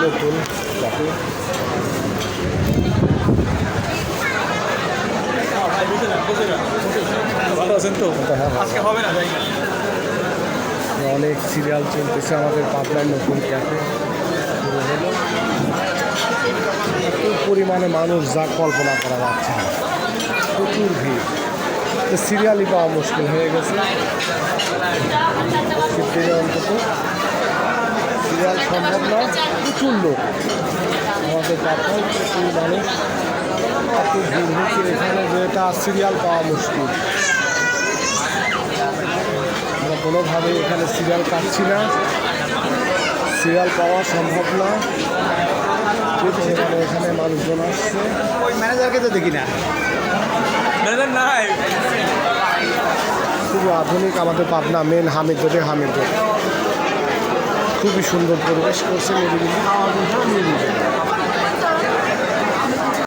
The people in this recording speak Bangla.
নতুন ক্যাফে। ভালো আছেন তো? হ্যাঁ, আজকে হবে না যাই অনেক সিরিয়াল চলতেছে আমাদের পাবনার নতুন ক্যাফে শুরু হলো। এত পরিমাণে মানুষ যা কল্পনা করা যাচ্ছে না, প্রচুর ভিড়। সিরিয়ালই পাওয়া মুশকিল হয়ে গেছে শীতের অন্তত সিরিয়াল সম্ভব না, প্রচুর লোক আমাদের পাবনায়, প্রচুর মানুষ, এত ভিড় হচ্ছে এখানে যে এটা সিরিয়াল পাওয়া মুশকিল। আমরা কোনোভাবে এখানে সিরিয়াল পাচ্ছি না, সিরিয়াল পাওয়া সম্ভব না। সেখানে এখানে মানুষজন আসছে, ওই ম্যানেজারকে তো দেখি না, ম্যানেজার নাই। খুবই আধুনিক আমাদের পাবনা মেন হামিদ রোডে খুবই সুন্দর পরিবেশ করছে নিরিবিলি।